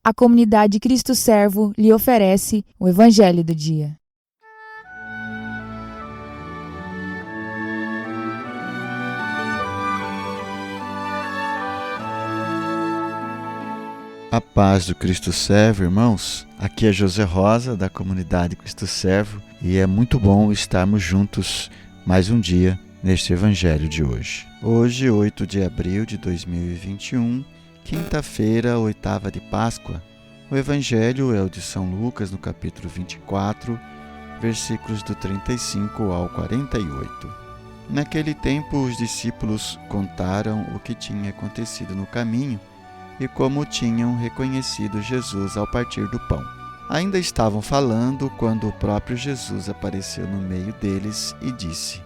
a comunidade Cristo Servo lhe oferece o Evangelho do Dia. A paz do Cristo Servo, irmãos. Aqui é José Rosa, da comunidade Cristo Servo, e é muito bom estarmos juntos mais um dia neste Evangelho de hoje. Hoje, 8 de abril de 2021, quinta-feira, 8ª de Páscoa. O Evangelho é o de São Lucas, no capítulo 24, versículos do 35 ao 48. Naquele tempo, os discípulos contaram o que tinha acontecido no caminho e como tinham reconhecido Jesus ao partir do pão. Ainda estavam falando quando o próprio Jesus apareceu no meio deles e disse: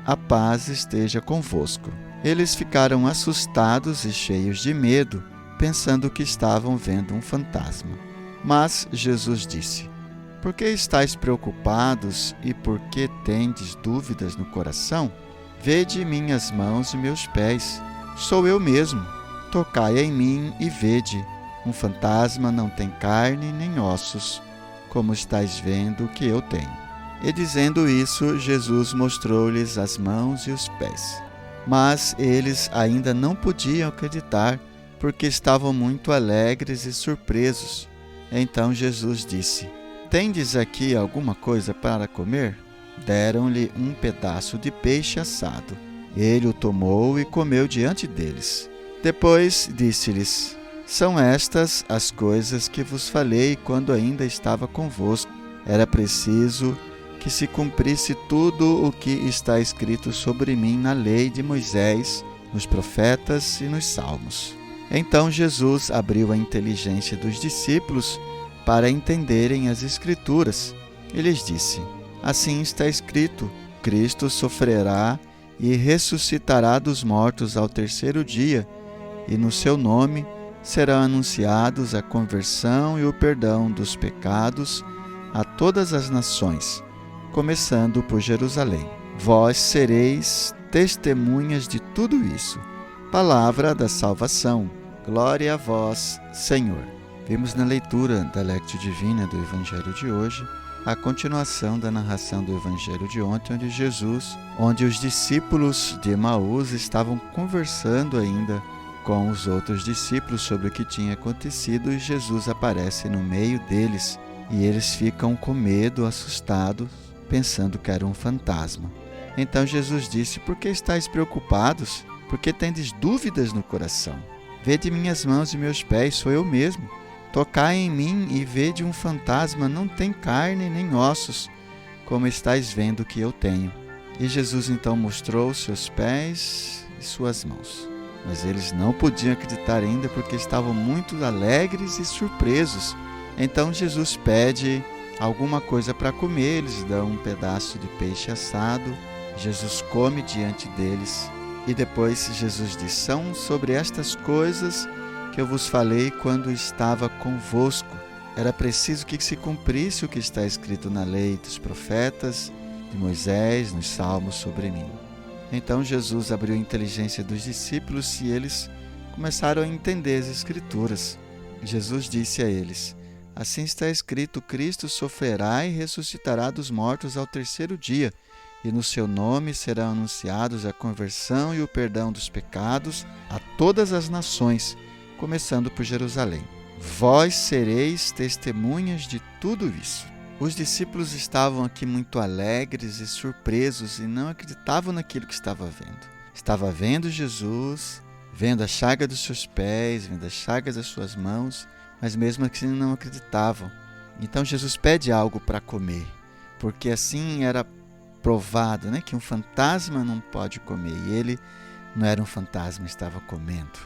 A paz esteja convosco. Eles ficaram assustados e cheios de medo, pensando que estavam vendo um fantasma. Mas Jesus disse: Por que estáis preocupados e por que tendes dúvidas no coração? Vede minhas mãos e meus pés. Sou eu mesmo. Tocai em mim e vede. Um fantasma não tem carne nem ossos, como estáis vendo que eu tenho. E dizendo isso, Jesus mostrou-lhes as mãos e os pés. Mas eles ainda não podiam acreditar, porque estavam muito alegres e surpresos. Então Jesus disse: Tendes aqui alguma coisa para comer? Deram-lhe um pedaço de peixe assado. Ele o tomou e comeu diante deles. Depois disse-lhes: São estas as coisas que vos falei quando ainda estava convosco. Era preciso que se cumprisse tudo o que está escrito sobre mim na lei de Moisés, nos profetas e nos salmos. Então Jesus abriu a inteligência dos discípulos para entenderem as Escrituras. E lhes disse: Assim está escrito: Cristo sofrerá e ressuscitará dos mortos ao terceiro dia, e no seu nome serão anunciados a conversão e o perdão dos pecados a todas as nações, começando por Jerusalém. Vós sereis testemunhas de tudo isso. Palavra da salvação. Glória a vós, Senhor. Vimos na leitura da Lectio Divina do Evangelho de hoje a continuação da narração do Evangelho de ontem, onde os discípulos de Emaús estavam conversando ainda com os outros discípulos sobre o que tinha acontecido, e Jesus aparece no meio deles e eles ficam com medo, assustados, pensando que era um fantasma. Então Jesus disse: Por que estáis preocupados? Por que tendes dúvidas no coração? Vede minhas mãos e meus pés, sou eu mesmo. Tocai em mim e vede um fantasma não tem carne nem ossos, como estáis vendo que eu tenho. E Jesus então mostrou seus pés e suas mãos. Mas eles não podiam acreditar ainda porque estavam muito alegres e surpresos. Então Jesus pede alguma coisa para comer, eles dão um pedaço de peixe assado. Jesus come diante deles e depois Jesus diz: São sobre estas coisas que eu vos falei quando estava convosco. Era preciso que se cumprisse o que está escrito na lei dos profetas, de Moisés, nos salmos sobre mim. Então Jesus abriu a inteligência dos discípulos e eles começaram a entender as Escrituras. Jesus disse a eles: Assim está escrito: Cristo sofrerá e ressuscitará dos mortos ao terceiro dia, e no seu nome serão anunciados a conversão e o perdão dos pecados a todas as nações, começando por Jerusalém. Vós sereis testemunhas de tudo isso. Os discípulos estavam aqui muito alegres e surpresos e não acreditavam naquilo que estava vendo. Estava vendo Jesus, vendo a chaga dos seus pés, vendo as chagas das suas mãos, mas mesmo assim não acreditavam. Então Jesus pede algo para comer, porque assim era provado, que um fantasma não pode comer, e ele não era um fantasma, estava comendo.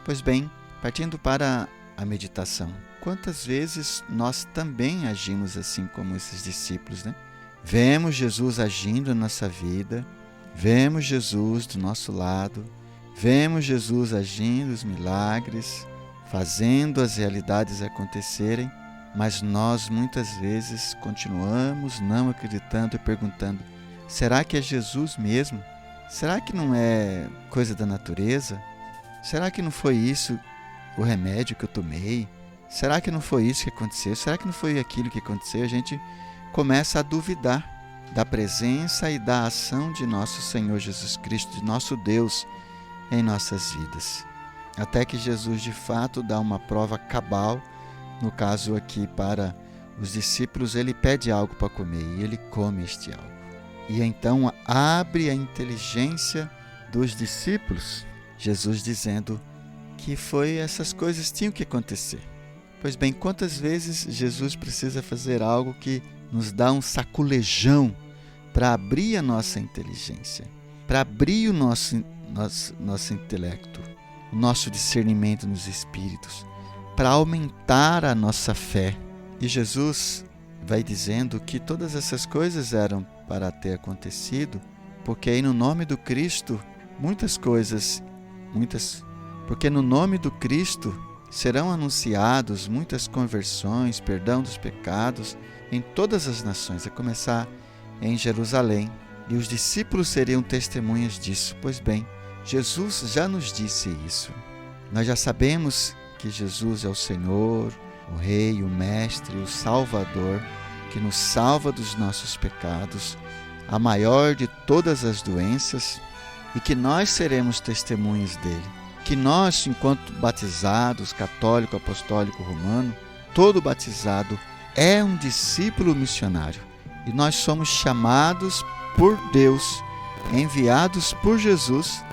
Pois bem, partindo para a meditação, quantas vezes nós também agimos assim como esses discípulos, Vemos Jesus agindo na nossa vida, vemos Jesus do nosso lado, vemos Jesus agindo os milagres, fazendo as realidades acontecerem, mas nós muitas vezes continuamos não acreditando e perguntando: será que é Jesus mesmo? Será que não é coisa da natureza? Será que não foi isso o remédio que eu tomei? Será que não foi isso que aconteceu? Será que não foi aquilo que aconteceu? A gente começa a duvidar da presença e da ação de nosso Senhor Jesus Cristo, de nosso Deus em nossas vidas. Até que Jesus de fato dá uma prova cabal, no caso aqui para os discípulos, ele pede algo para comer e ele come este algo. E então abre a inteligência dos discípulos, Jesus dizendo que essas coisas tinham que acontecer. Pois bem, quantas vezes Jesus precisa fazer algo que nos dá um saculejão para abrir a nossa inteligência, para abrir o nosso intelecto, o nosso discernimento nos espíritos, para aumentar a nossa fé. E Jesus vai dizendo que todas essas coisas eram para ter acontecido, porque aí no nome do Cristo, porque no nome do Cristo serão anunciados muitas conversões, perdão dos pecados em todas as nações, a começar em Jerusalém. E os discípulos seriam testemunhas disso. Pois bem, Jesus já nos disse isso. Nós já sabemos que Jesus é o Senhor, o Rei, o Mestre, o Salvador, que nos salva dos nossos pecados, a maior de todas as doenças, e que nós seremos testemunhas dele. Que nós, enquanto batizados, católico, apostólico, romano, todo batizado é um discípulo missionário. E nós somos chamados por Deus, enviados por Jesus,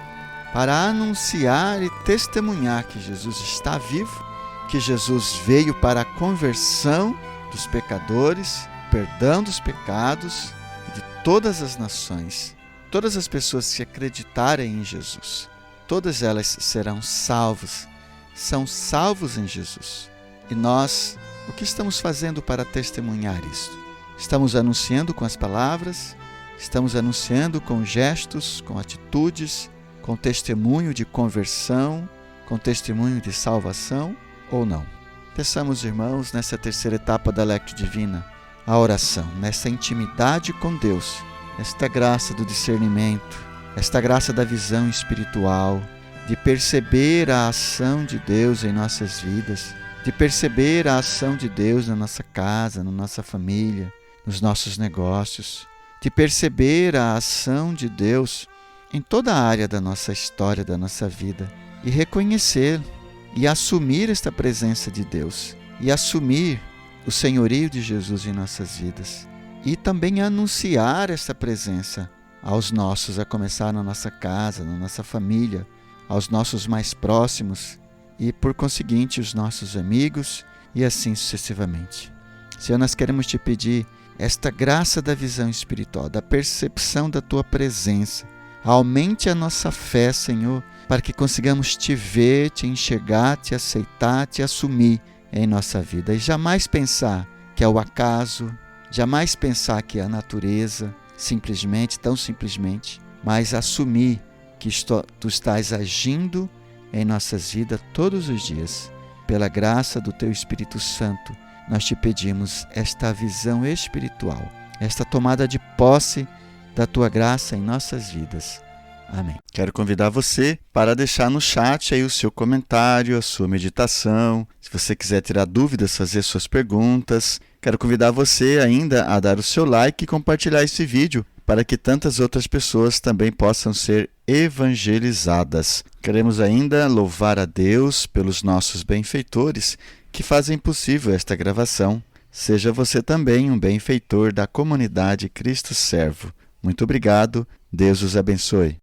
para anunciar e testemunhar que Jesus está vivo, que Jesus veio para a conversão dos pecadores, perdão dos pecados de todas as nações. Todas as pessoas que acreditarem em Jesus, todas elas serão salvas, são salvos em Jesus. E nós, o que estamos fazendo para testemunhar isso? Estamos anunciando com as palavras, estamos anunciando com gestos, com atitudes, com testemunho de conversão, com testemunho de salvação ou não? Peçamos, irmãos, nessa terceira etapa da Lectio Divina, a oração, nessa intimidade com Deus, esta graça do discernimento, esta graça da visão espiritual, de perceber a ação de Deus em nossas vidas, de perceber a ação de Deus na nossa casa, na nossa família, nos nossos negócios, de perceber a ação de Deus em toda a área da nossa história, da nossa vida, e reconhecer e assumir esta presença de Deus, e assumir o senhorio de Jesus em nossas vidas, e também anunciar esta presença aos nossos, a começar na nossa casa, na nossa família, aos nossos mais próximos e, por conseguinte, os nossos amigos e assim sucessivamente. Senhor, nós queremos te pedir esta graça da visão espiritual, da percepção da tua presença. Aumente a nossa fé, Senhor, para que consigamos te ver, te enxergar, te aceitar, te assumir em nossa vida. E jamais pensar que é o acaso, jamais pensar que é a natureza, simplesmente, tão simplesmente, mas assumir que tu estás agindo em nossas vidas todos os dias. Pela graça do teu Espírito Santo, nós te pedimos esta visão espiritual, esta tomada de posse da tua graça em nossas vidas. Amém. Quero convidar você para deixar no chat aí o seu comentário, a sua meditação. Se você quiser tirar dúvidas, fazer suas perguntas. Quero convidar você ainda a dar o seu like e compartilhar esse vídeo para que tantas outras pessoas também possam ser evangelizadas. Queremos ainda louvar a Deus pelos nossos benfeitores que fazem possível esta gravação. Seja você também um benfeitor da comunidade Cristo Servo. Muito obrigado. Deus os abençoe.